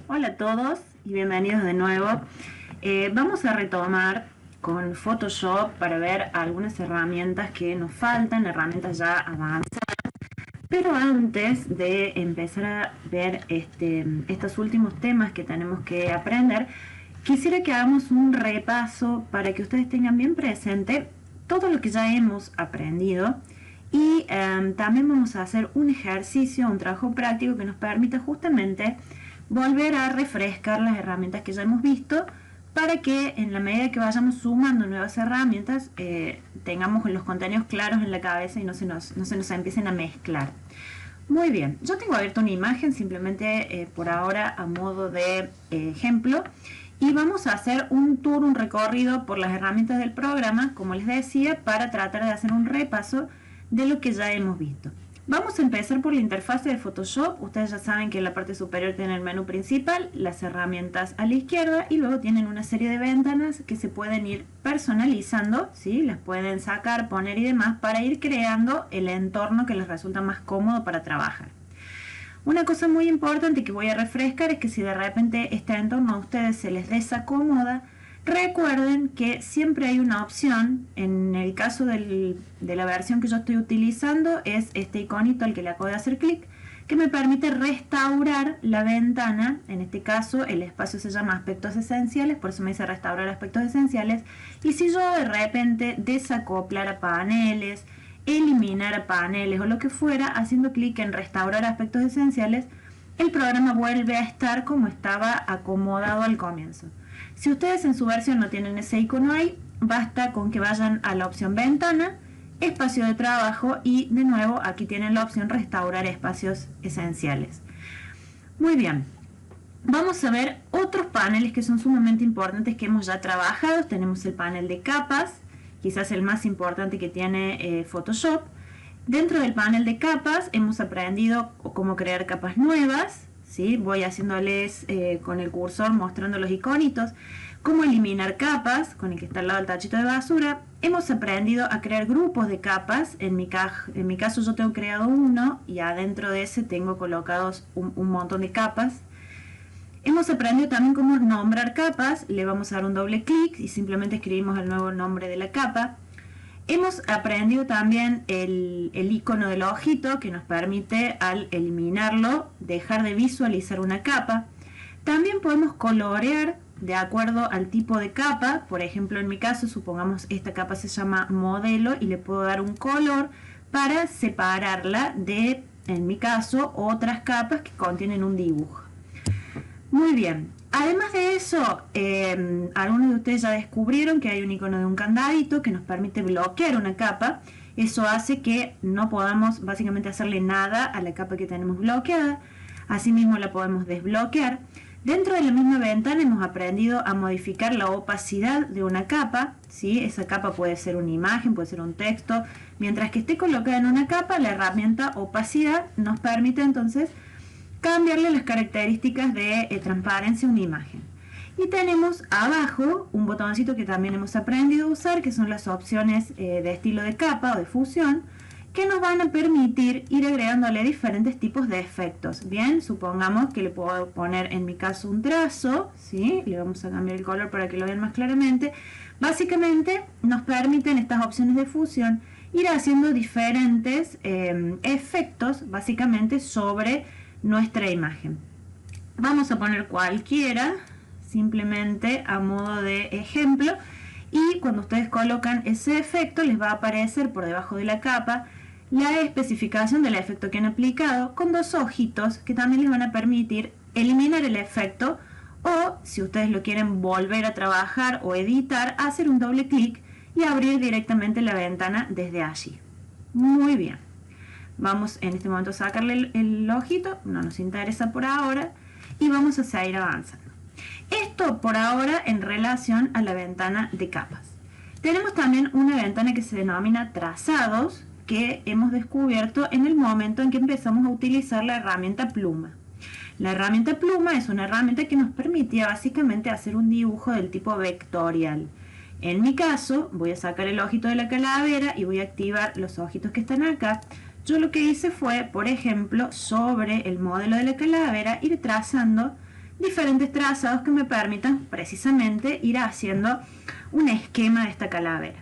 Hola a todos y bienvenidos de nuevo. Vamos a retomar con Photoshop para ver algunas herramientas que nos faltan, herramientas ya avanzadas. Pero antes de empezar a ver estos últimos temas que tenemos que aprender, quisiera que hagamos un repaso para que ustedes tengan bien presente todo lo que ya hemos aprendido. Y también vamos a hacer un ejercicio, un trabajo práctico que nos permita justamente volver a refrescar las herramientas que ya hemos visto para que en la medida que vayamos sumando nuevas herramientas tengamos los contenidos claros en la cabeza y no se nos empiecen a mezclar. Muy bien, yo tengo abierta una imagen simplemente por ahora a modo de ejemplo y vamos a hacer un tour, un recorrido por las herramientas del programa, como les decía, para tratar de hacer un repaso de lo que ya hemos visto. Vamos a empezar por la interfase de Photoshop. Ustedes ya saben que en la parte superior tiene el menú principal, las herramientas a la izquierda y luego tienen una serie de ventanas que se pueden ir personalizando, ¿sí? Las pueden sacar, poner y demás para ir creando el entorno que les resulta más cómodo para trabajar. Una cosa muy importante que voy a refrescar es que si de repente este entorno a ustedes se les desacomoda, recuerden que siempre hay una opción. En el caso de la versión que yo estoy utilizando es este iconito al que le acabo de hacer clic, que me permite restaurar la ventana. En este caso el espacio se llama aspectos esenciales, por eso me dice restaurar aspectos esenciales. Y si yo de repente desacoplara paneles, eliminar paneles o lo que fuera, haciendo clic en restaurar aspectos esenciales, el programa vuelve a estar como estaba acomodado al comienzo. Si ustedes en su versión no tienen ese icono ahí, basta con que vayan a la opción ventana, espacio de trabajo y de nuevo aquí tienen la opción restaurar espacios esenciales. Muy bien, vamos a ver otros paneles que son sumamente importantes que hemos ya trabajado. Tenemos el panel de capas, quizás el más importante que tiene Photoshop. Dentro del panel de capas hemos aprendido cómo crear capas nuevas, ¿sí? Voy haciéndoles con el cursor mostrando los iconitos, cómo eliminar capas con el que está al lado del tachito de basura. Hemos aprendido a crear grupos de capas. En mi caso yo tengo creado uno y adentro de ese tengo colocados un montón de capas. Hemos aprendido también cómo nombrar capas. Le vamos a dar un doble clic y simplemente escribimos el nuevo nombre de la capa. Hemos aprendido también el icono del ojito que nos permite al eliminarlo dejar de visualizar una capa. También podemos colorear de acuerdo al tipo de capa. Por ejemplo, en mi caso, supongamos esta capa se llama modelo y le puedo dar un color para separarla de, en mi caso, otras capas que contienen un dibujo. Muy bien, además de eso, algunos de ustedes ya descubrieron que hay un icono de un candadito que nos permite bloquear una capa. Eso hace que no podamos básicamente hacerle nada a la capa que tenemos bloqueada. Asimismo la podemos desbloquear. Dentro de la misma ventana hemos aprendido a modificar la opacidad de una capa, ¿sí? Esa capa puede ser una imagen, puede ser un texto. Mientras que esté colocada en una capa, la herramienta opacidad nos permite entonces cambiarle las características de transparencia a una imagen. Y tenemos abajo un botoncito que también hemos aprendido a usar, que son las opciones de estilo de capa o de fusión, que nos van a permitir ir agregándole diferentes tipos de efectos. Bien, supongamos que le puedo poner en mi caso un trazo, ¿sí? Le vamos a cambiar el color para que lo vean más claramente. Básicamente nos permiten estas opciones de fusión ir haciendo diferentes efectos básicamente sobre nuestra imagen. Vamos a poner cualquiera, simplemente a modo de ejemplo, y cuando ustedes colocan ese efecto les va a aparecer por debajo de la capa la especificación del efecto que han aplicado con dos ojitos que también les van a permitir eliminar el efecto o, si ustedes lo quieren volver a trabajar o editar, hacer un doble clic y abrir directamente la ventana desde allí. Muy bien. Vamos en este momento a sacarle el ojito, no nos interesa por ahora, y vamos a seguir avanzando. Esto por ahora en relación a la ventana de capas. Tenemos también una ventana que se denomina trazados, que hemos descubierto en el momento en que empezamos a utilizar la herramienta pluma. La herramienta pluma es una herramienta que nos permitía básicamente hacer un dibujo del tipo vectorial. En mi caso, voy a sacar el ojito de la calavera y voy a activar los ojitos que están acá. Yo lo que hice fue, por ejemplo, sobre el modelo de la calavera, ir trazando diferentes trazados que me permitan precisamente ir haciendo un esquema de esta calavera.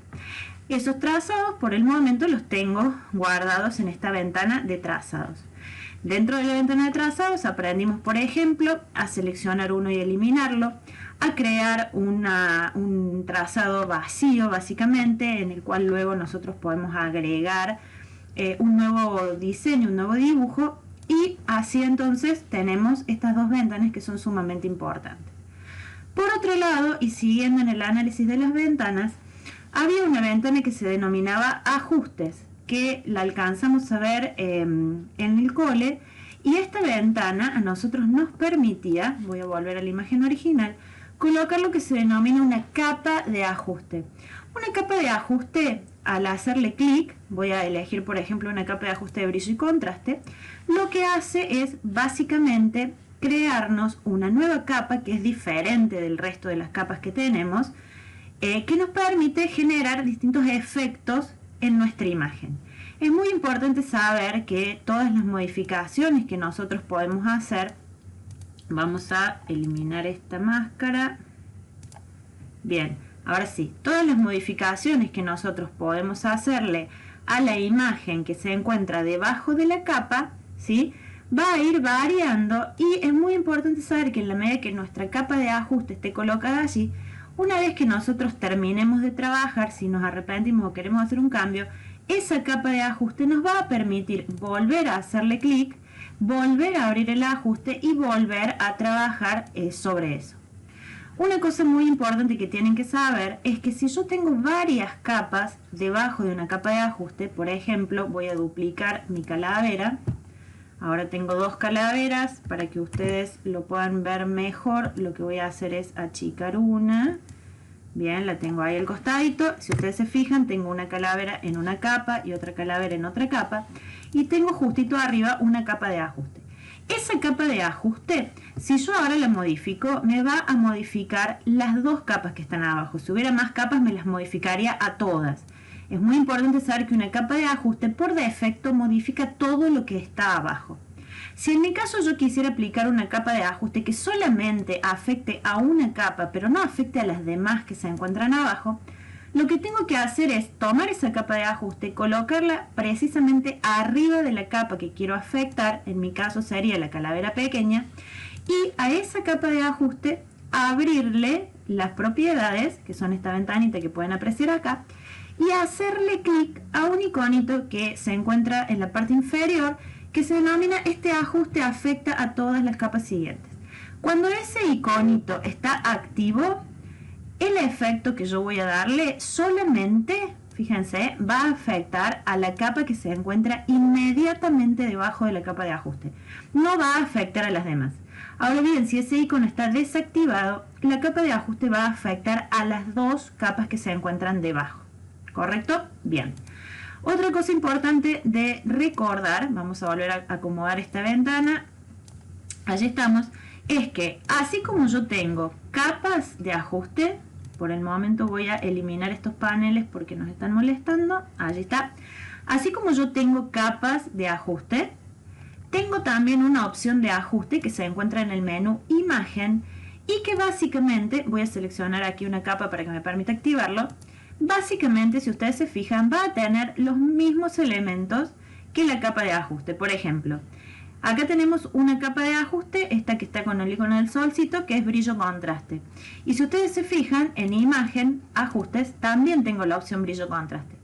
Esos trazados por el momento los tengo guardados en esta ventana de trazados. Dentro de la ventana de trazados aprendimos, por ejemplo, a seleccionar uno y eliminarlo, a crear un trazado vacío básicamente, en el cual luego nosotros podemos agregar un nuevo diseño, un nuevo dibujo, y así entonces tenemos estas dos ventanas que son sumamente importantes. Por otro lado, y siguiendo en el análisis de las ventanas, había una ventana que se denominaba ajustes, que la alcanzamos a ver en el cole, y esta ventana a nosotros nos permitía, voy a volver a la imagen original, colocar lo que se denomina una capa de ajuste. Una capa de ajuste, al hacerle clic, voy a elegir por ejemplo una capa de ajuste de brillo y contraste, lo que hace es básicamente crearnos una nueva capa que es diferente del resto de las capas que tenemos, que nos permite generar distintos efectos en nuestra imagen. Es muy importante saber que todas las modificaciones que nosotros podemos hacer, vamos a eliminar esta máscara. Bien, ahora sí, todas las modificaciones que nosotros podemos hacerle a la imagen que se encuentra debajo de la capa, ¿sí?, va a ir variando, y es muy importante saber que en la medida que nuestra capa de ajuste esté colocada allí, una vez que nosotros terminemos de trabajar, si nos arrepentimos o queremos hacer un cambio, esa capa de ajuste nos va a permitir volver a hacerle clic, volver a abrir el ajuste y volver a trabajar sobre eso. Una cosa muy importante que tienen que saber es que si yo tengo varias capas debajo de una capa de ajuste, por ejemplo, voy a duplicar mi calavera. Ahora tengo dos calaveras. Para que ustedes lo puedan ver mejor, lo que voy a hacer es achicar una. Bien, la tengo ahí al costadito. Si ustedes se fijan, tengo una calavera en una capa y otra calavera en otra capa. Y tengo justito arriba una capa de ajuste. Esa capa de ajuste, si yo ahora la modifico, me va a modificar las dos capas que están abajo. Si hubiera más capas, me las modificaría a todas. Es muy importante saber que una capa de ajuste por defecto modifica todo lo que está abajo. Si en mi caso yo quisiera aplicar una capa de ajuste que solamente afecte a una capa, pero no afecte a las demás que se encuentran abajo, lo que tengo que hacer es tomar esa capa de ajuste, colocarla precisamente arriba de la capa que quiero afectar, en mi caso sería la calavera pequeña, y a esa capa de ajuste abrirle las propiedades, que son esta ventanita que pueden apreciar acá, y hacerle clic a un iconito que se encuentra en la parte inferior, que se denomina este ajuste afecta a todas las capas siguientes. Cuando ese iconito está activo, el efecto que yo voy a darle solamente, fíjense, va a afectar a la capa que se encuentra inmediatamente debajo de la capa de ajuste. No va a afectar a las demás. Ahora bien, si ese icono está desactivado, la capa de ajuste va a afectar a las dos capas que se encuentran debajo. ¿Correcto? Bien. Otra cosa importante de recordar, vamos a volver a acomodar esta ventana, allí estamos, es que así como yo tengo capas de ajuste, por el momento voy a eliminar estos paneles porque nos están molestando, allí está, así como yo tengo capas de ajuste, tengo también una opción de ajuste que se encuentra en el menú imagen y que básicamente, voy a seleccionar aquí una capa para que me permita activarlo. Básicamente, si ustedes se fijan, va a tener los mismos elementos que la capa de ajuste. Por ejemplo, acá tenemos una capa de ajuste, esta que está con el icono del solcito, que es brillo contraste. Y si ustedes se fijan, en imagen, ajustes, también tengo la opción brillo contraste.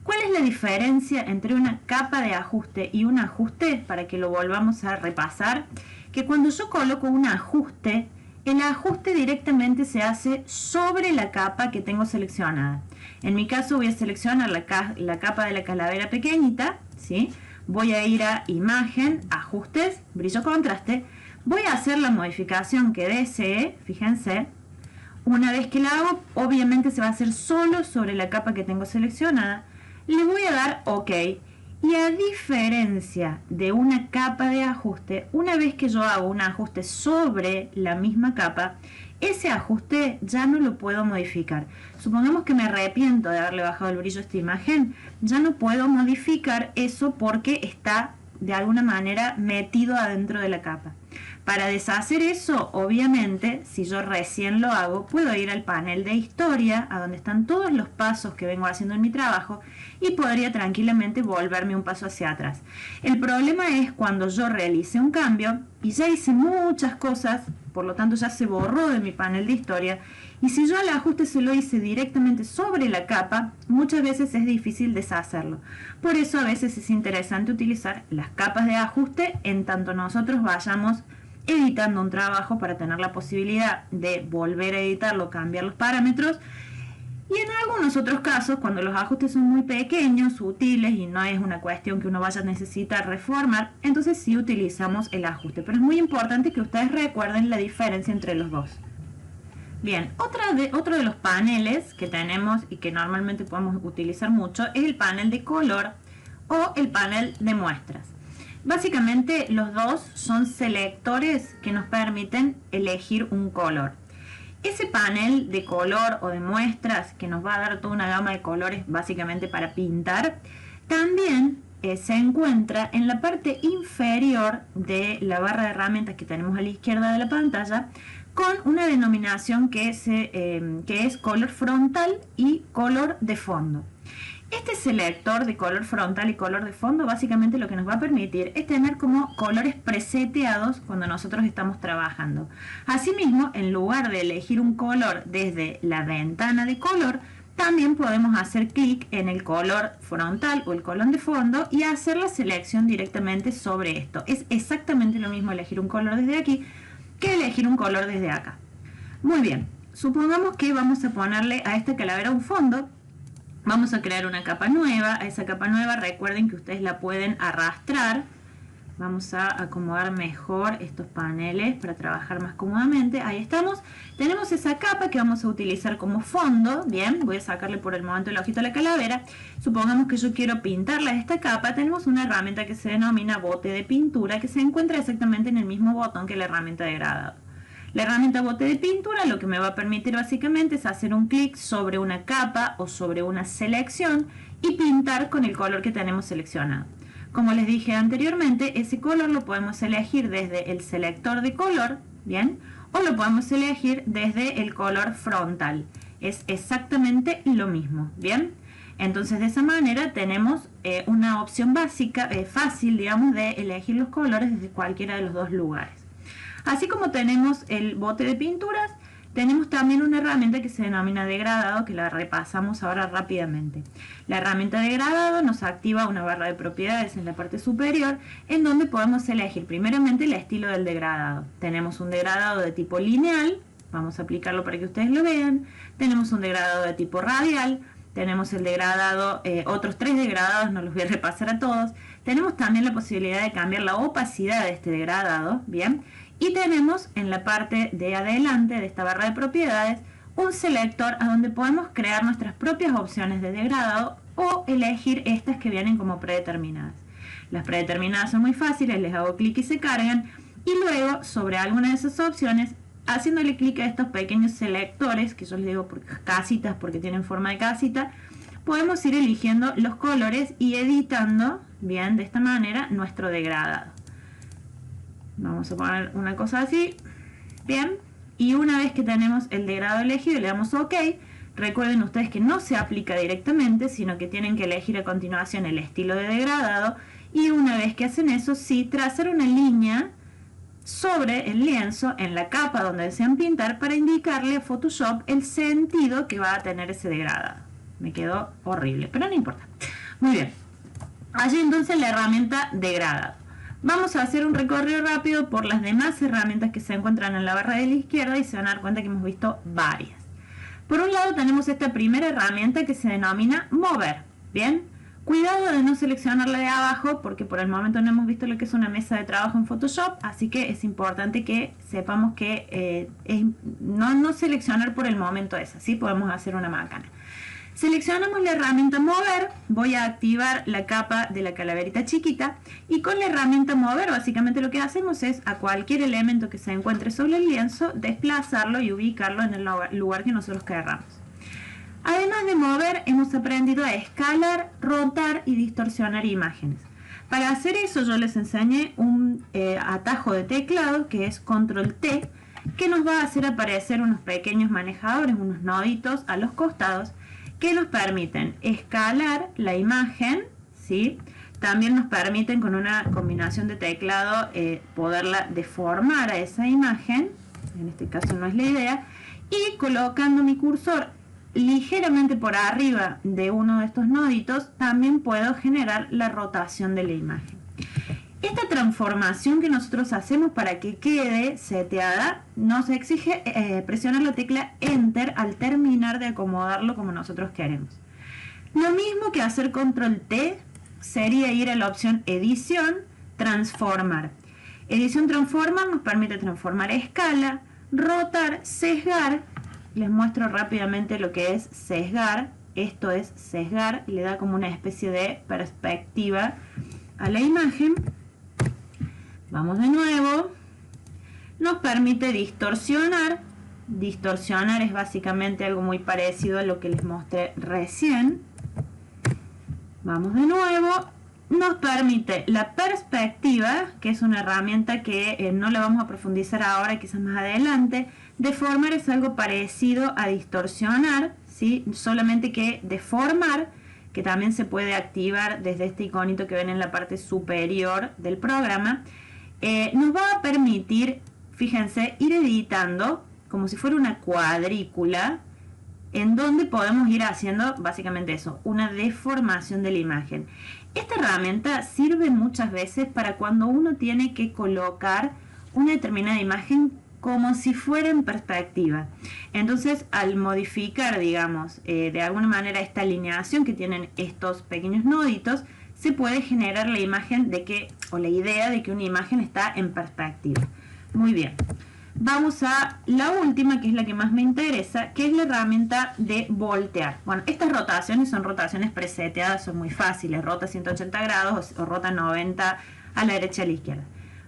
¿Cuál es la diferencia entre una capa de ajuste y un ajuste? Para que lo volvamos a repasar, que cuando yo coloco un ajuste, el ajuste directamente se hace sobre la capa que tengo seleccionada. En mi caso voy a seleccionar la capa de la calavera pequeñita, ¿sí? Voy a ir a imagen, ajustes, brillo contraste. Voy a hacer la modificación que desee, fíjense. Una vez que la hago, obviamente se va a hacer solo sobre la capa que tengo seleccionada. Le voy a dar OK. Y a diferencia de una capa de ajuste, una vez que yo hago un ajuste sobre la misma capa, ese ajuste ya no lo puedo modificar. Supongamos que me arrepiento de haberle bajado el brillo a esta imagen, ya no puedo modificar eso porque está de alguna manera metido adentro de la capa. Para deshacer eso, obviamente, si yo recién lo hago, puedo ir al panel de historia, a donde están todos los pasos que vengo haciendo en mi trabajo, y podría tranquilamente volverme un paso hacia atrás. El problema es cuando yo realice un cambio y ya hice muchas cosas, por lo tanto ya se borró de mi panel de historia, y si yo el ajuste se lo hice directamente sobre la capa, muchas veces es difícil deshacerlo. Por eso a veces es interesante utilizar las capas de ajuste en tanto nosotros vayamos editando un trabajo para tener la posibilidad de volver a editarlo, cambiar los parámetros. Y en algunos otros casos, cuando los ajustes son muy pequeños, sutiles y no es una cuestión que uno vaya a necesitar reformar, entonces sí utilizamos el ajuste. Pero es muy importante que ustedes recuerden la diferencia entre los dos. Bien, otro de los paneles que tenemos y que normalmente podemos utilizar mucho es el panel de color o el panel de muestras. Básicamente los dos son selectores que nos permiten elegir un color. Ese panel de color o de muestras que nos va a dar toda una gama de colores básicamente para pintar, también se encuentra en la parte inferior de la barra de herramientas que tenemos a la izquierda de la pantalla, con una denominación que es color frontal y color de fondo. Este selector de color frontal y color de fondo básicamente lo que nos va a permitir es tener como colores preseteados cuando nosotros estamos trabajando. Asimismo, en lugar de elegir un color desde la ventana de color, también podemos hacer clic en el color frontal o el color de fondo y hacer la selección directamente sobre esto. Es exactamente lo mismo elegir un color desde aquí que elegir un color desde acá. Muy bien, supongamos que vamos a ponerle a esta calavera un fondo. Vamos a crear una capa nueva. A esa capa nueva recuerden que ustedes la pueden arrastrar. Vamos a acomodar mejor estos paneles para trabajar más cómodamente. Ahí estamos. Tenemos esa capa que vamos a utilizar como fondo. Bien, voy a sacarle por el momento el ojito a la calavera. Supongamos que yo quiero pintarla a esta capa. Tenemos una herramienta que se denomina bote de pintura, que se encuentra exactamente en el mismo botón que la herramienta de gradado. La herramienta bote de pintura lo que me va a permitir básicamente es hacer un clic sobre una capa o sobre una selección y pintar con el color que tenemos seleccionado. Como les dije anteriormente, ese color lo podemos elegir desde el selector de color, ¿bien? O lo podemos elegir desde el color frontal. Es exactamente lo mismo, ¿bien? Entonces de esa manera tenemos una opción básica, fácil, digamos, de elegir los colores desde cualquiera de los dos lugares. Así como tenemos el bote de pinturas, tenemos también una herramienta que se denomina degradado, que la repasamos ahora rápidamente. La herramienta degradado nos activa una barra de propiedades en la parte superior, en donde podemos elegir primeramente el estilo del degradado. Tenemos un degradado de tipo lineal, vamos a aplicarlo para que ustedes lo vean. Tenemos un degradado de tipo radial, tenemos el degradado, otros 3 degradados, no los voy a repasar a todos. Tenemos también la posibilidad de cambiar la opacidad de este degradado, ¿bien? Y tenemos en la parte de adelante de esta barra de propiedades un selector a donde podemos crear nuestras propias opciones de degradado o elegir estas que vienen como predeterminadas. Las predeterminadas son muy fáciles, les hago clic y se cargan, y luego sobre alguna de esas opciones, haciéndole clic a estos pequeños selectores, que yo les digo casitas porque tienen forma de casita, podemos ir eligiendo los colores y editando, bien, de esta manera nuestro degradado. Vamos a poner una cosa así, bien, y una vez que tenemos el degradado elegido le damos OK. Recuerden ustedes que no se aplica directamente, sino que tienen que elegir a continuación el estilo de degradado, y una vez que hacen eso, sí, trazar una línea sobre el lienzo en la capa donde desean pintar para indicarle a Photoshop el sentido que va a tener ese degradado. Me quedó horrible, pero no importa. Muy bien, allí entonces la herramienta degradado. Vamos a hacer un recorrido rápido por las demás herramientas que se encuentran en la barra de la izquierda y se van a dar cuenta que hemos visto varias. Por un lado tenemos esta primera herramienta que se denomina mover. Bien, cuidado de no seleccionarla de abajo porque por el momento no hemos visto lo que es una mesa de trabajo en Photoshop, así que es importante que sepamos que no seleccionar por el momento esa, ¿sí? Podemos hacer una macana. Seleccionamos la herramienta mover, voy a activar la capa de la calaverita chiquita y con la herramienta mover básicamente lo que hacemos es a cualquier elemento que se encuentre sobre el lienzo desplazarlo y ubicarlo en el lugar que nosotros querramos. Además de mover, hemos aprendido a escalar, rotar y distorsionar imágenes. Para hacer eso yo les enseñé un atajo de teclado que es Control T, que nos va a hacer aparecer unos pequeños manejadores, unos noditos a los costados, que nos permiten escalar la imagen, ¿sí? También nos permiten con una combinación de teclado poderla deformar a esa imagen, en este caso no es la idea, y colocando mi cursor ligeramente por arriba de uno de estos noditos también puedo generar la rotación de la imagen. Esta transformación que nosotros hacemos para que quede seteada nos exige presionar la tecla Enter al terminar de acomodarlo como nosotros queremos. Lo mismo que hacer Control T sería ir a la opción Edición, Transformar. Edición Transformar nos permite transformar a escala, rotar, sesgar. Les muestro rápidamente lo que es sesgar. Esto es sesgar, le da como una especie de perspectiva a la imagen. Vamos de nuevo. Nos permite distorsionar. Distorsionar es básicamente algo muy parecido a lo que les mostré recién. Vamos de nuevo. Nos permite la perspectiva, que es una herramienta que no la vamos a profundizar ahora, quizás más adelante. Deformar es algo parecido a distorsionar, ¿sí? Solamente que deformar, que también se puede activar desde este iconito que ven en la parte superior del programa, nos va a permitir, fíjense, ir editando como si fuera una cuadrícula, en donde podemos ir haciendo básicamente eso, una deformación de la imagen. Esta herramienta sirve muchas veces para cuando uno tiene que colocar una determinada imagen como si fuera en perspectiva. Entonces, al modificar, digamos, de alguna manera esta alineación que tienen estos pequeños noditos, se puede generar la imagen de que, o la idea de que una imagen está en perspectiva. Muy bien. Vamos a la última, que es la que más me interesa, que es la herramienta de voltear. Bueno, estas rotaciones son rotaciones preseteadas, son muy fáciles. Rota 180 grados o rota 90 a la derecha y a la izquierda.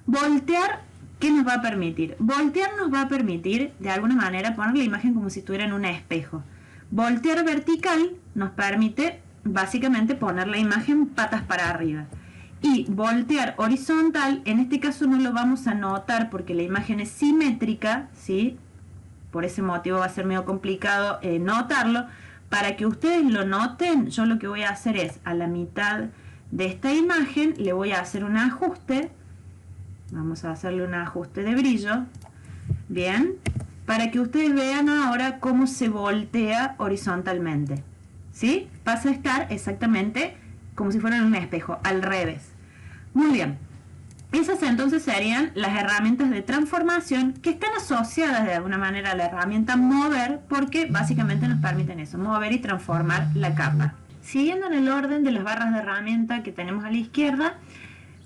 Voltear, ¿qué nos va a permitir? Voltear nos va a permitir, de alguna manera, poner la imagen como si estuviera en un espejo. Voltear vertical nos permite, básicamente, poner la imagen patas para arriba. Y voltear horizontal, en este caso no lo vamos a notar porque la imagen es simétrica, ¿sí? Por ese motivo va a ser medio complicado notarlo. Para que ustedes lo noten, yo lo que voy a hacer es, a la mitad de esta imagen, le voy a hacer un ajuste. Vamos a hacerle un ajuste de brillo. Bien, para que ustedes vean ahora cómo se voltea horizontalmente, ¿sí? Pasa a estar exactamente como si fuera en un espejo, al revés. Muy bien. Esas entonces serían las herramientas de transformación que están asociadas de alguna manera a la herramienta mover, porque básicamente nos permiten eso, mover y transformar la capa. Siguiendo en el orden de las barras de herramienta que tenemos a la izquierda,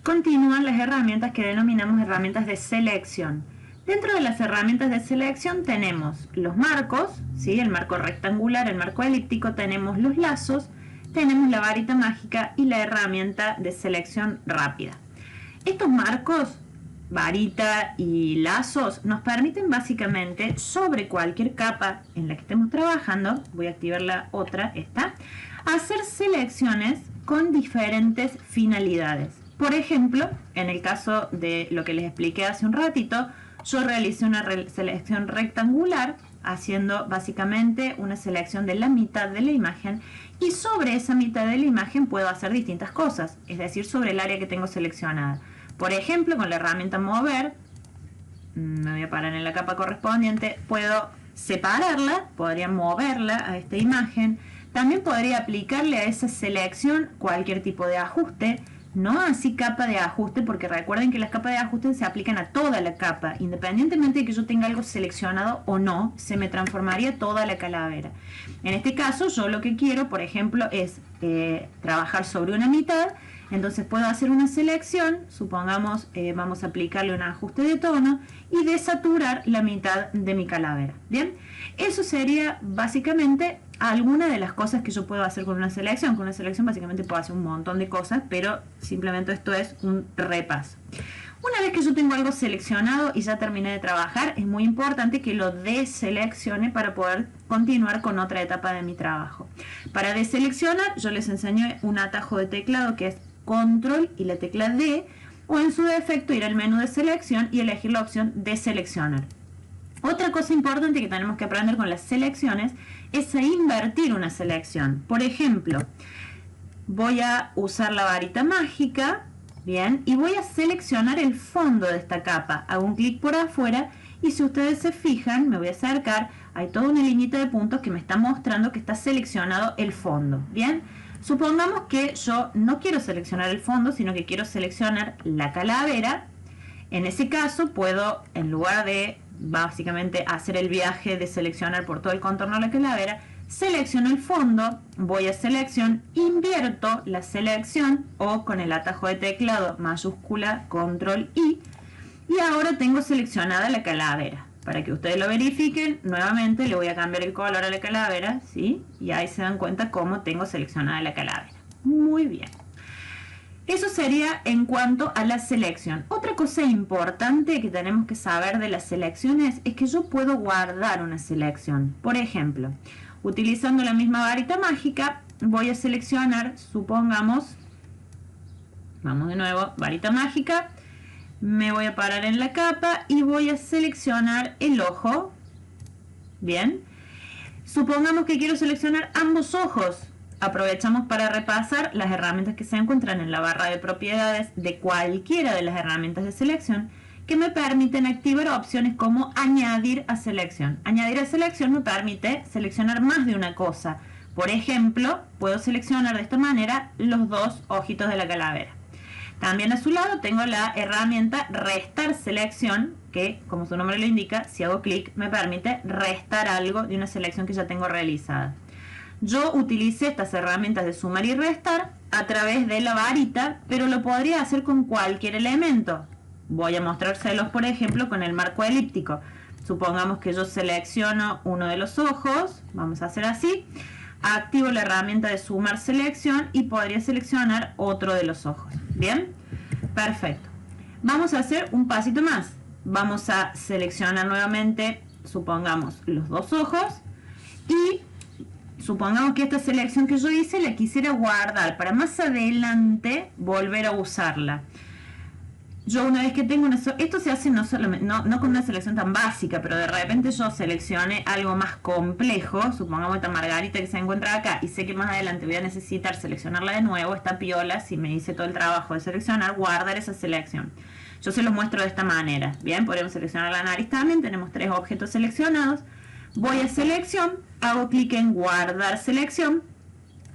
continúan las herramientas que denominamos herramientas de selección. Dentro de las herramientas de selección tenemos los marcos, ¿sí? El marco rectangular, el marco elíptico, tenemos los lazos, tenemos la varita mágica y la herramienta de selección rápida. Estos marcos, varita y lazos, nos permiten básicamente sobre cualquier capa en la que estemos trabajando, voy a activar la otra, esta, hacer selecciones con diferentes finalidades. Por ejemplo, en el caso de lo que les expliqué hace un ratito, yo realicé una selección rectangular haciendo básicamente una selección de la mitad de la imagen y sobre esa mitad de la imagen puedo hacer distintas cosas, es decir, sobre el área que tengo seleccionada. Por ejemplo, con la herramienta mover, me voy a parar en la capa correspondiente, puedo separarla, podría moverla a esta imagen, también podría aplicarle a esa selección cualquier tipo de ajuste, no así capa de ajuste, porque recuerden que las capas de ajuste se aplican a toda la capa, independientemente de que yo tenga algo seleccionado o no, se me transformaría toda la calavera. En este caso, yo lo que quiero, por ejemplo, es trabajar sobre una mitad, entonces puedo hacer una selección, supongamos vamos a aplicarle un ajuste de tono y desaturar la mitad de mi calavera. Bien, eso sería básicamente alguna de las cosas que yo puedo hacer con una selección. Con una selección básicamente puedo hacer un montón de cosas, pero simplemente esto es un repaso. Una vez que yo tengo algo seleccionado y ya terminé de trabajar, es muy importante que lo deseleccione para poder continuar con otra etapa de mi trabajo. Para deseleccionar, yo les enseño un atajo de teclado que es control y la tecla D, o en su defecto ir al menú de selección y elegir la opción de seleccionar. Otra cosa importante que tenemos que aprender con las selecciones es a invertir una selección. Por ejemplo, voy a usar la varita mágica, bien, y voy a seleccionar el fondo de esta capa. Hago un clic por afuera y si ustedes se fijan, me voy a acercar, hay toda una liñita de puntos que me está mostrando que está seleccionado el fondo, bien. Supongamos que yo no quiero seleccionar el fondo, sino que quiero seleccionar la calavera. En ese caso puedo, en lugar de básicamente hacer el viaje de seleccionar por todo el contorno de la calavera, selecciono el fondo, voy a selección, invierto la selección o con el atajo de teclado mayúscula control I, y ahora tengo seleccionada la calavera. Para que ustedes lo verifiquen, nuevamente le voy a cambiar el color a la calavera, ¿sí? Y ahí se dan cuenta cómo tengo seleccionada la calavera. Muy bien. Eso sería en cuanto a la selección. Otra cosa importante que tenemos que saber de las selecciones es que yo puedo guardar una selección. Por ejemplo, utilizando la misma varita mágica, voy a seleccionar, supongamos, vamos de nuevo, varita mágica, me voy a parar en la capa y voy a seleccionar el ojo. Bien, supongamos que quiero seleccionar ambos ojos. Aprovechamos para repasar las herramientas que se encuentran en la barra de propiedades de cualquiera de las herramientas de selección que me permiten activar opciones como añadir a selección. Añadir a selección me permite seleccionar más de una cosa. Por ejemplo, puedo seleccionar de esta manera los dos ojitos de la calavera. También a su lado tengo la herramienta restar selección, que como su nombre lo indica, si hago clic me permite restar algo de una selección que ya tengo realizada. Yo utilicé estas herramientas de sumar y restar a través de la varita, pero lo podría hacer con cualquier elemento. Voy a mostrárselos, por ejemplo, con el marco elíptico. Supongamos que yo selecciono uno de los ojos, vamos a hacer así, activo la herramienta de sumar selección y podría seleccionar otro de los ojos. Bien, perfecto. Vamos a hacer un pasito más. Vamos a seleccionar nuevamente, supongamos, los dos ojos y supongamos que esta selección que yo hice la quisiera guardar para más adelante volver a usarla. Yo una vez que tengo una... Esto se hace no con una selección tan básica, pero de repente yo seleccione algo más complejo, supongamos esta margarita que se encuentra acá, y sé que más adelante voy a necesitar seleccionarla de nuevo, esta piola, si me hice todo el trabajo de seleccionar, guardar esa selección. Yo se los muestro de esta manera. Bien, podemos seleccionar la nariz también, tenemos 3 objetos seleccionados. Voy a selección, hago clic en guardar selección,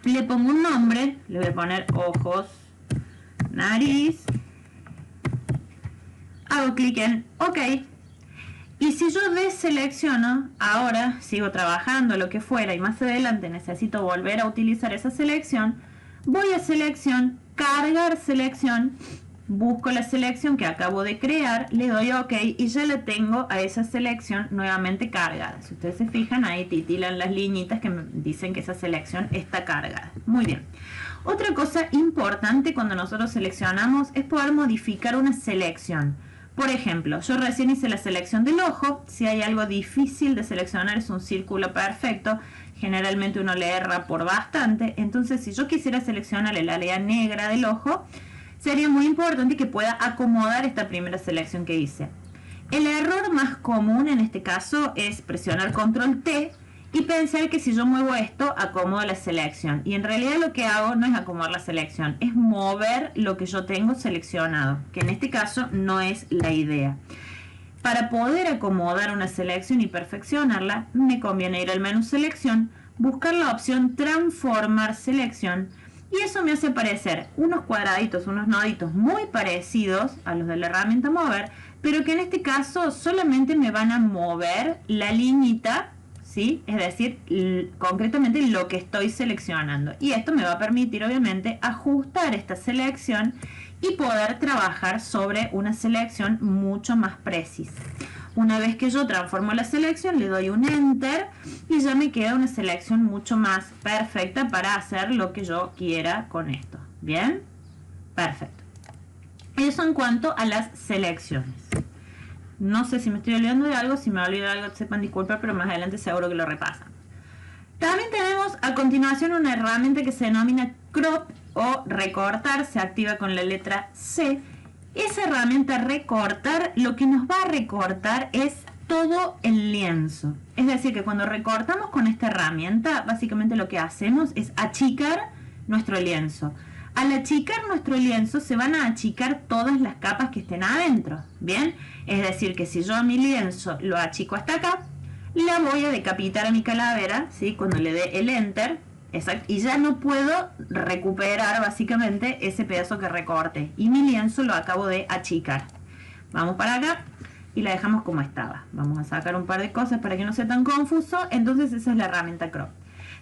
le pongo un nombre, le voy a poner ojos, nariz, hago clic en OK, y si yo deselecciono, ahora sigo trabajando lo que fuera y más adelante necesito volver a utilizar esa selección, voy a selección, cargar selección, busco la selección que acabo de crear, le doy OK y ya la tengo a esa selección nuevamente cargada. Si ustedes se fijan, ahí titilan las liñitas que me dicen que esa selección está cargada. Muy bien. Otra cosa importante cuando nosotros seleccionamos es poder modificar una selección. Por ejemplo, yo recién hice la selección del ojo. Si hay algo difícil de seleccionar, es un círculo perfecto. Generalmente uno le erra por bastante. Entonces, si yo quisiera seleccionar el área negra del ojo, sería muy importante que pueda acomodar esta primera selección que hice. El error más común en este caso es presionar control T y pensar que si yo muevo esto, acomodo la selección. Y en realidad lo que hago no es acomodar la selección, es mover lo que yo tengo seleccionado, que en este caso no es la idea. Para poder acomodar una selección y perfeccionarla, me conviene ir al menú selección, buscar la opción transformar selección, y eso me hace aparecer unos cuadraditos, unos noditos muy parecidos a los de la herramienta mover, pero que en este caso solamente me van a mover la liñita, ¿sí? Es decir, concretamente lo que estoy seleccionando. Y esto me va a permitir obviamente ajustar esta selección y poder trabajar sobre una selección mucho más precisa. Una vez que yo transformo la selección, le doy un Enter y ya me queda una selección mucho más perfecta para hacer lo que yo quiera con esto. ¿Bien? Perfecto. Eso en cuanto a las selecciones. No sé si me estoy olvidando de algo. Si me olvido de algo, sepan disculpar, pero más adelante seguro que lo repasan. También tenemos a continuación una herramienta que se denomina Crop o recortar se activa con la letra C. Esa herramienta recortar lo que nos va a recortar es todo el lienzo. Es decir, que cuando recortamos con esta herramienta, básicamente lo que hacemos es achicar nuestro lienzo. Al achicar nuestro lienzo se van a achicar todas las capas que estén adentro. ¿Bien? Es decir, que si yo a mi lienzo lo achico hasta acá, la voy a decapitar a mi calavera, ¿sí? Cuando le dé el enter, exacto, y ya no puedo recuperar básicamente ese pedazo que recorté. Y mi lienzo lo acabo de achicar. Vamos para acá y la dejamos como estaba. Vamos a sacar un par de cosas para que no sea tan confuso. Entonces esa es la herramienta crop.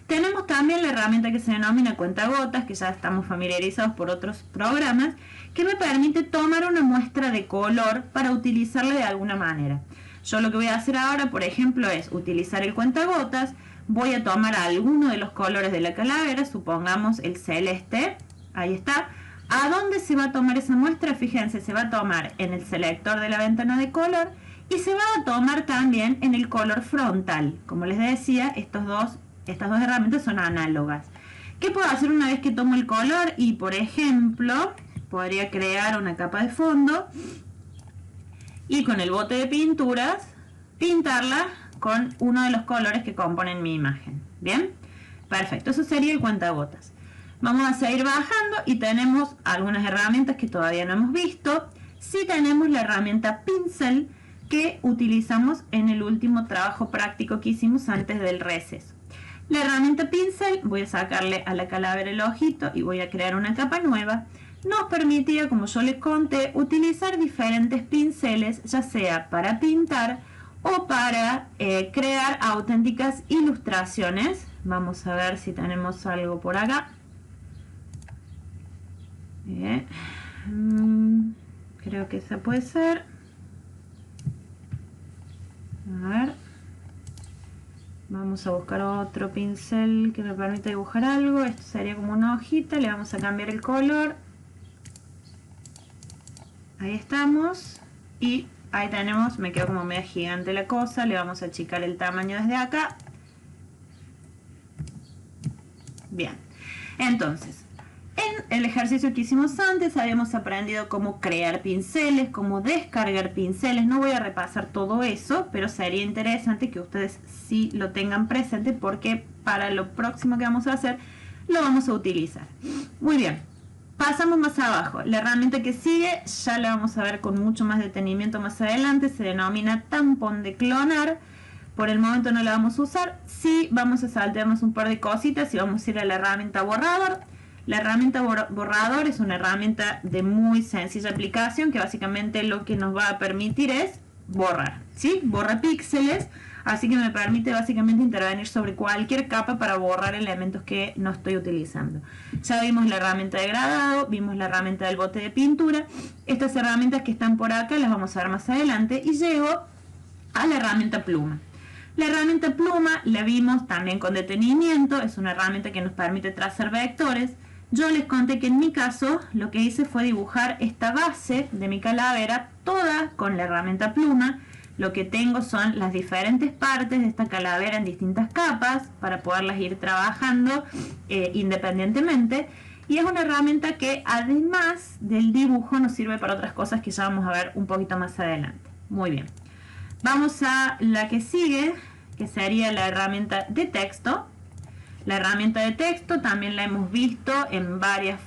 Tenemos también la herramienta que se denomina cuentagotas, que ya estamos familiarizados por otros programas, que me permite tomar una muestra de color para utilizarla de alguna manera. Yo lo que voy a hacer ahora, por ejemplo, es utilizar el cuentagotas. Voy a tomar alguno de los colores de la calavera, supongamos el celeste, ahí está. ¿A dónde se va a tomar esa muestra? Fíjense, se va a tomar en el selector de la ventana de color y se va a tomar también en el color frontal. Como les decía, estas dos herramientas son análogas. ¿Qué puedo hacer una vez que tomo el color? Y por ejemplo, podría crear una capa de fondo y con el bote de pinturas pintarla con uno de los colores que componen mi imagen. ¿Bien? Perfecto, eso sería el cuentagotas. Vamos a seguir bajando y tenemos algunas herramientas que todavía no hemos visto. Sí tenemos la herramienta pincel que utilizamos en el último trabajo práctico que hicimos antes del receso. La herramienta pincel, voy a sacarle a la calavera el ojito y voy a crear una capa nueva. Nos permitía, como yo les conté, utilizar diferentes pinceles, ya sea para pintar o para crear auténticas ilustraciones. Vamos a ver si tenemos algo por acá. Creo que esa puede ser. A ver. Vamos a buscar otro pincel que me permita dibujar algo. Esto sería como una hojita. Le vamos a cambiar el color. Ahí estamos. Y ahí tenemos, me quedó como media gigante la cosa. Le vamos a achicar el tamaño desde acá. Bien. Entonces, en el ejercicio que hicimos antes habíamos aprendido cómo crear pinceles, cómo descargar pinceles. No voy a repasar todo eso, pero sería interesante que ustedes sí lo tengan presente porque para lo próximo que vamos a hacer lo vamos a utilizar. Muy bien, pasamos más abajo. La herramienta que sigue ya la vamos a ver con mucho más detenimiento más adelante. Se denomina tampón de clonar. Por el momento no la vamos a usar. Sí vamos a saltearnos un par de cositas y vamos a ir a la herramienta borrador. La herramienta borrador es una herramienta de muy sencilla aplicación que básicamente lo que nos va a permitir es borrar, ¿sí? Borra píxeles, así que me permite básicamente intervenir sobre cualquier capa para borrar elementos que no estoy utilizando. Ya vimos la herramienta de gradado, vimos la herramienta del bote de pintura. Estas herramientas que están por acá las vamos a ver más adelante y llego a la herramienta pluma. La herramienta pluma la vimos también con detenimiento, es una herramienta que nos permite trazar vectores. Yo les conté que en mi caso lo que hice fue dibujar esta base de mi calavera toda con la herramienta pluma. Lo que tengo son las diferentes partes de esta calavera en distintas capas para poderlas ir trabajando independientemente. Y es una herramienta que además del dibujo nos sirve para otras cosas que ya vamos a ver un poquito más adelante. Muy bien. Vamos a la que sigue, que sería la herramienta de texto. La herramienta de texto también la hemos visto en varias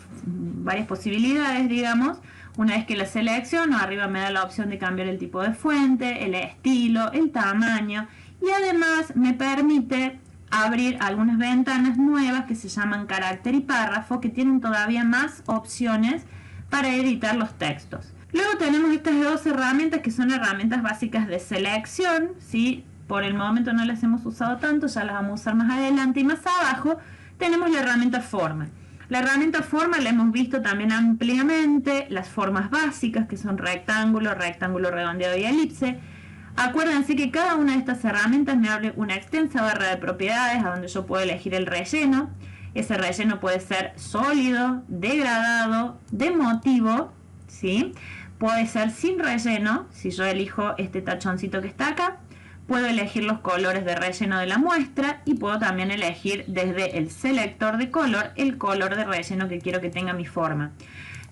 posibilidades, digamos. Una vez que la selecciono, arriba me da la opción de cambiar el tipo de fuente, el estilo, el tamaño. Y además me permite abrir algunas ventanas nuevas que se llaman carácter y párrafo, que tienen todavía más opciones para editar los textos. Luego tenemos estas dos herramientas que son herramientas básicas de selección, ¿sí? Por el momento no las hemos usado tanto, ya las vamos a usar más adelante. Y más abajo tenemos la herramienta forma. La herramienta forma la hemos visto también ampliamente, las formas básicas que son rectángulo, rectángulo redondeado y elipse. Acuérdense que cada una de estas herramientas me abre una extensa barra de propiedades a donde yo puedo elegir el relleno. Ese relleno puede ser sólido, degradado, de motivo, ¿sí? Puede ser sin relleno, si yo elijo este tachoncito que está acá. puedo elegir los colores de relleno de la muestra y puedo también elegir desde el selector de color el color de relleno que quiero que tenga mi forma.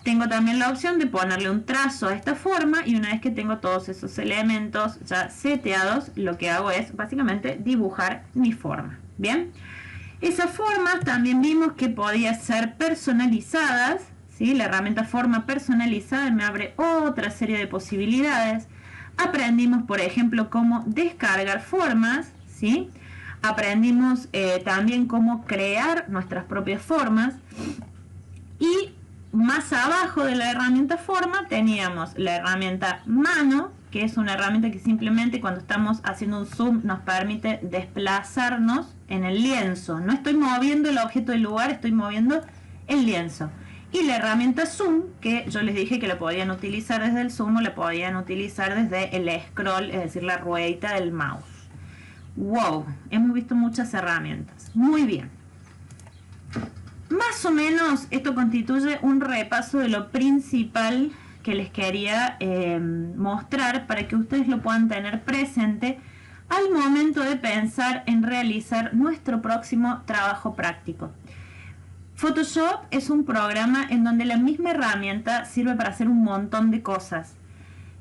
Tengo también la opción de ponerle un trazo a esta forma y una vez que tengo todos esos elementos ya seteados, lo que hago es básicamente dibujar mi forma. Bien, esas formas también vimos que podían ser personalizadas, ¿sí? La herramienta forma personalizada me abre otra serie de posibilidades. Aprendimos, por ejemplo, cómo descargar formas, ¿sí? Aprendimos también cómo crear nuestras propias formas y más abajo de la herramienta forma teníamos la herramienta mano, que es una herramienta que simplemente cuando estamos haciendo un zoom nos permite desplazarnos en el lienzo. No estoy moviendo el objeto del lugar, estoy moviendo el lienzo. Y la herramienta zoom, que yo les dije que la podían utilizar desde el zoom o la podían utilizar desde el scroll, es decir, la ruedita del mouse. ¡Wow! Hemos visto muchas herramientas. Muy bien. Más o menos esto constituye un repaso de lo principal que les quería mostrar para que ustedes lo puedan tener presente al momento de pensar en realizar nuestro próximo trabajo práctico. Photoshop es un programa en donde la misma herramienta sirve para hacer un montón de cosas.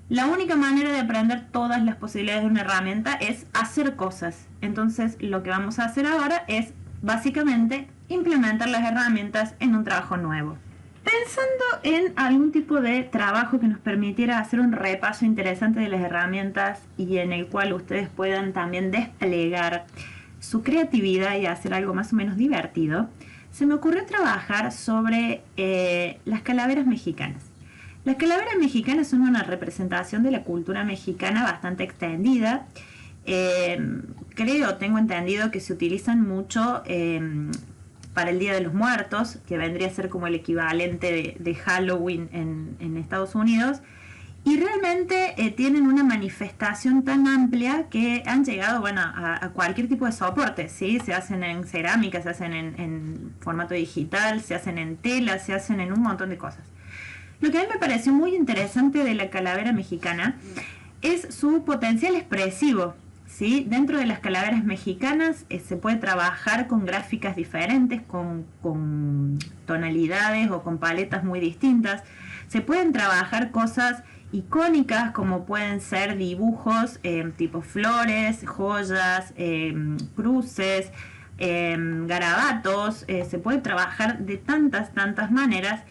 La única manera de aprender todas las posibilidades de una herramienta es hacer cosas. Entonces lo que vamos a hacer ahora es básicamente implementar las herramientas en un trabajo nuevo. Pensando en algún tipo de trabajo que nos permitiera hacer un repaso interesante de las herramientas y en el cual ustedes puedan también desplegar su creatividad y hacer algo más o menos divertido, se me ocurrió trabajar sobre las calaveras mexicanas. Las calaveras mexicanas son una representación de la cultura mexicana bastante extendida. Tengo entendido que se utilizan mucho para el Día de los Muertos, que vendría a ser como el equivalente de Halloween en Estados Unidos, y realmente tienen una manifestación tan amplia que han llegado a cualquier tipo de soporte, ¿sí? Se hacen en cerámica, se hacen en formato digital, se hacen en tela, se hacen en un montón de cosas. Lo que a mí me pareció muy interesante de la calavera mexicana es su potencial expresivo. ¿Sí? Dentro de las calaveras mexicanas se puede trabajar con gráficas diferentes, con tonalidades o con paletas muy distintas. Se pueden trabajar cosas icónicas como pueden ser dibujos tipo flores, joyas, cruces, garabatos. Se puede trabajar de tantas maneras.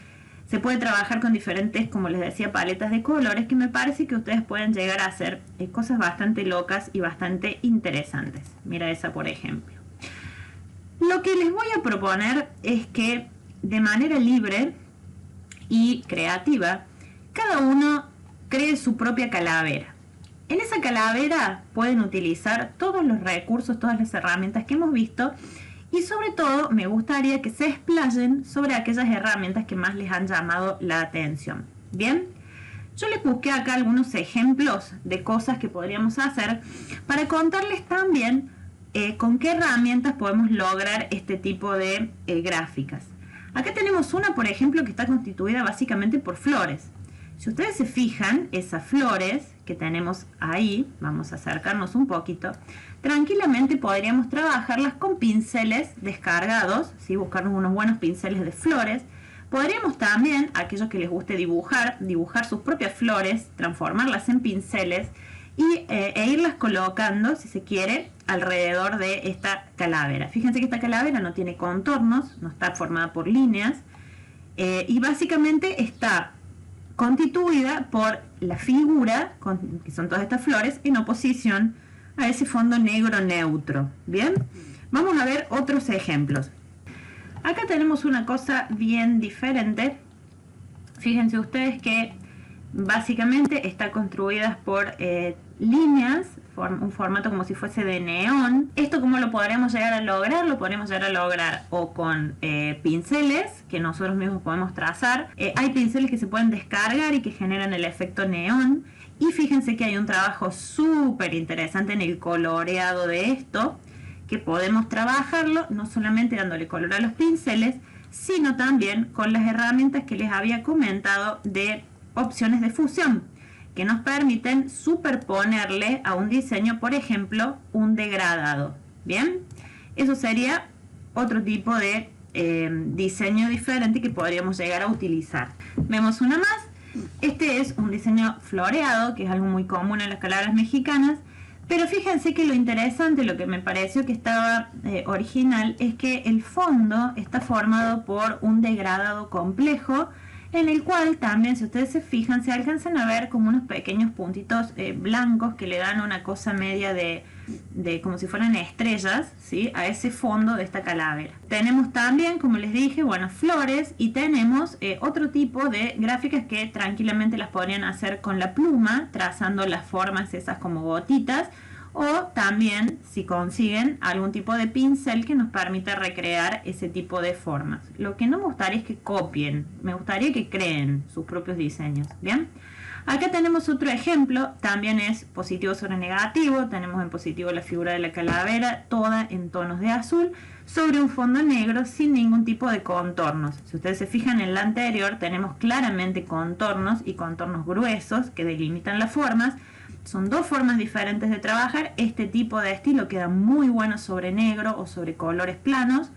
Se puede trabajar con diferentes, como les decía, paletas de colores, que me parece que ustedes pueden llegar a hacer cosas bastante locas y bastante interesantes. Mira esa, por ejemplo. Lo que les voy a proponer es que de manera libre y creativa, cada uno cree su propia calavera. En esa calavera pueden utilizar todos los recursos, todas las herramientas que hemos visto. Y sobre todo me gustaría que se explayen sobre aquellas herramientas que más les han llamado la atención. Bien, yo les busqué acá algunos ejemplos de cosas que podríamos hacer para contarles también con qué herramientas podemos lograr este tipo de gráficas. Acá tenemos una, por ejemplo, que está constituida básicamente por flores. Si ustedes se fijan, esas flores que tenemos ahí, vamos a acercarnos un poquito, tranquilamente podríamos trabajarlas con pinceles descargados, ¿sí? Buscarnos unos buenos pinceles de flores. Podríamos también, aquellos que les guste dibujar sus propias flores, transformarlas en pinceles e irlas colocando, si se quiere, alrededor de esta calavera. Fíjense que esta calavera no tiene contornos, no está formada por líneas y básicamente está constituida por la figura, que son todas estas flores, en oposición a ese fondo negro neutro. Bien, vamos a ver otros ejemplos. Acá tenemos una cosa bien diferente. Fíjense ustedes que básicamente está construida por líneas, un formato como si fuese de neón. Esto, ¿cómo lo podremos llegar a lograr? Lo podremos llegar a lograr o con pinceles que nosotros mismos podemos trazar. Hay pinceles que se pueden descargar y que generan el efecto neón. Y fíjense que hay un trabajo súper interesante en el coloreado de esto, que podemos trabajarlo no solamente dándole color a los pinceles, sino también con las herramientas que les había comentado de opciones de fusión, que nos permiten superponerle a un diseño, por ejemplo, un degradado. Bien, eso sería otro tipo de diseño diferente que podríamos llegar a utilizar. Vemos una más. Este es un diseño floreado, que es algo muy común en las calabras mexicanas, pero fíjense que lo interesante, lo que me pareció que estaba original, es que el fondo está formado por un degradado complejo, en el cual también, si ustedes se fijan, se alcanzan a ver como unos pequeños puntitos blancos que le dan una cosa media de como si fueran estrellas, ¿sí?, a ese fondo de esta calavera. Tenemos también, como les dije, bueno, flores, y tenemos otro tipo de gráficas que tranquilamente las podrían hacer con la pluma, trazando las formas esas como gotitas, o también si consiguen algún tipo de pincel que nos permita recrear ese tipo de formas. Lo que no me gustaría es que copien, me gustaría que creen sus propios diseños. Bien, acá tenemos otro ejemplo, también es positivo sobre negativo. Tenemos en positivo la figura de la calavera, toda en tonos de azul, sobre un fondo negro sin ningún tipo de contornos. Si ustedes se fijan en la anterior, tenemos claramente contornos y contornos gruesos que delimitan las formas. Son dos formas diferentes de trabajar. Este tipo de estilo queda muy bueno sobre negro o sobre colores planos,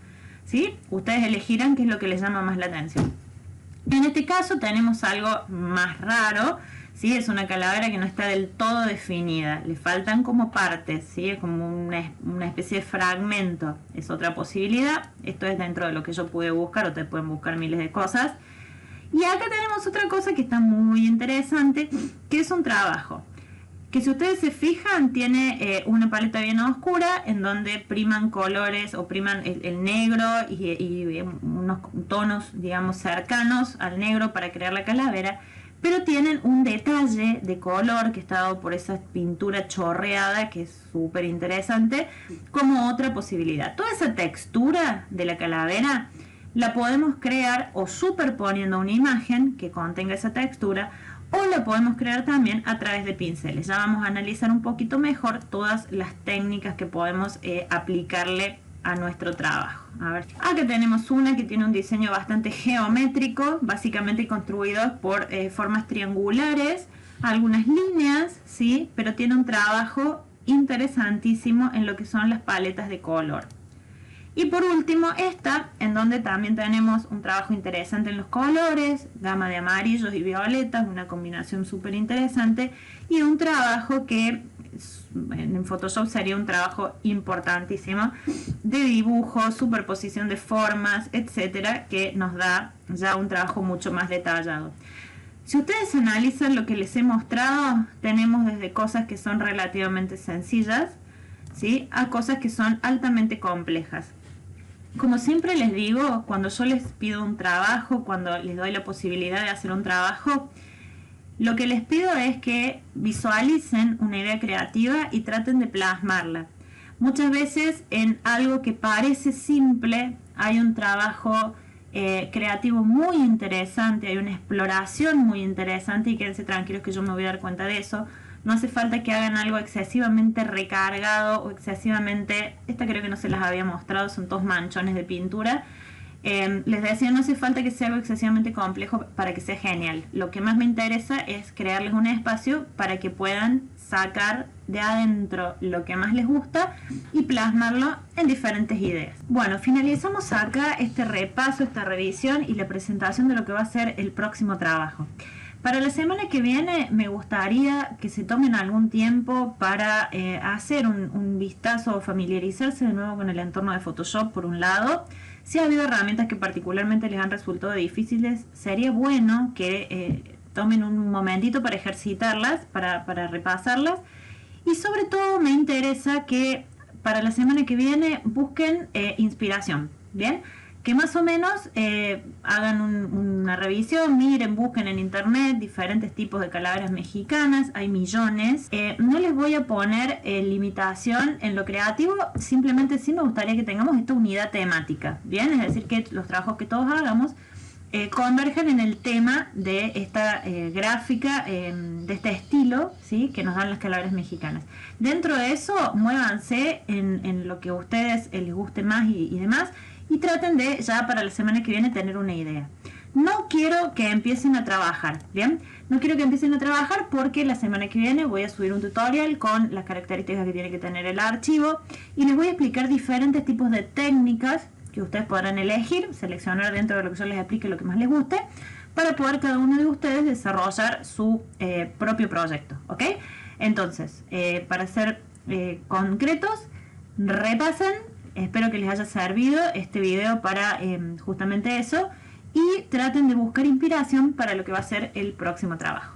¿sí? Ustedes elegirán qué es lo que les llama más la atención. En este caso tenemos algo más raro, ¿sí? Es una calavera que no está del todo definida, le faltan como partes, ¿sí? Es como una especie de fragmento, es otra posibilidad. Esto es dentro de lo que yo pude buscar, ustedes pueden buscar miles de cosas. Y acá tenemos otra cosa que está muy interesante, que es un trabajo que, si ustedes se fijan, tiene una paleta bien oscura en donde priman colores o priman el negro y unos tonos, digamos, cercanos al negro para crear la calavera, pero tienen un detalle de color que está dado por esa pintura chorreada, que es súper interesante, como otra posibilidad. Toda esa textura de la calavera la podemos crear o superponiendo una imagen que contenga esa textura, o la podemos crear también a través de pinceles. Ya vamos a analizar un poquito mejor todas las técnicas que podemos aplicarle a nuestro trabajo. A ver, acá tenemos una que tiene un diseño bastante geométrico, básicamente construido por formas triangulares, algunas líneas, ¿sí?, pero tiene un trabajo interesantísimo en lo que son las paletas de color. Y por último esta, en donde también tenemos un trabajo interesante en los colores, gama de amarillos y violetas, una combinación súper interesante, y un trabajo que en Photoshop sería un trabajo importantísimo de dibujo, superposición de formas, etcétera, que nos da ya un trabajo mucho más detallado. Si ustedes analizan lo que les he mostrado, tenemos desde cosas que son relativamente sencillas, ¿sí?, a cosas que son altamente complejas. Como siempre les digo, cuando yo les pido un trabajo, cuando les doy la posibilidad de hacer un trabajo, lo que les pido es que visualicen una idea creativa y traten de plasmarla. Muchas veces en algo que parece simple hay un trabajo creativo muy interesante, hay una exploración muy interesante, y quédense tranquilos que yo me voy a dar cuenta de eso. No hace falta que hagan algo excesivamente recargado o excesivamente... Esta creo que no se las había mostrado, son todos manchones de pintura. Les decía, no hace falta que sea algo excesivamente complejo para que sea genial. Lo que más me interesa es crearles un espacio para que puedan sacar de adentro lo que más les gusta y plasmarlo en diferentes ideas. Bueno, finalizamos acá este repaso, esta revisión y la presentación de lo que va a ser el próximo trabajo. Para la semana que viene me gustaría que se tomen algún tiempo para hacer un vistazo o familiarizarse de nuevo con el entorno de Photoshop por un lado. Si ha habido herramientas que particularmente les han resultado difíciles, sería bueno que tomen un momentito para ejercitarlas, para repasarlas. Y sobre todo me interesa que para la semana que viene busquen inspiración, ¿bien? Que más o menos hagan una revisión, miren, busquen en internet diferentes tipos de calaveras mexicanas, hay millones. No les voy a poner limitación en lo creativo, simplemente sí me gustaría que tengamos esta unidad temática, ¿bien? Es decir, que los trabajos que todos hagamos convergen en el tema de esta gráfica, de este estilo, ¿sí?, que nos dan las calaveras mexicanas. Dentro de eso, muévanse en lo que a ustedes les guste más y demás, y traten de ya para la semana que viene tener una idea. no quiero que empiecen a trabajar, ¿bien? No quiero que empiecen a trabajar porque la semana que viene voy a subir un tutorial con las características que tiene que tener el archivo y les voy a explicar diferentes tipos de técnicas que ustedes podrán elegir, seleccionar dentro de lo que yo les explique lo que más les guste, para poder cada uno de ustedes desarrollar su propio proyecto, ¿ok? Entonces, para ser concretos, repasen, espero que les haya servido este video para justamente eso y traten de buscar inspiración para lo que va a ser el próximo trabajo.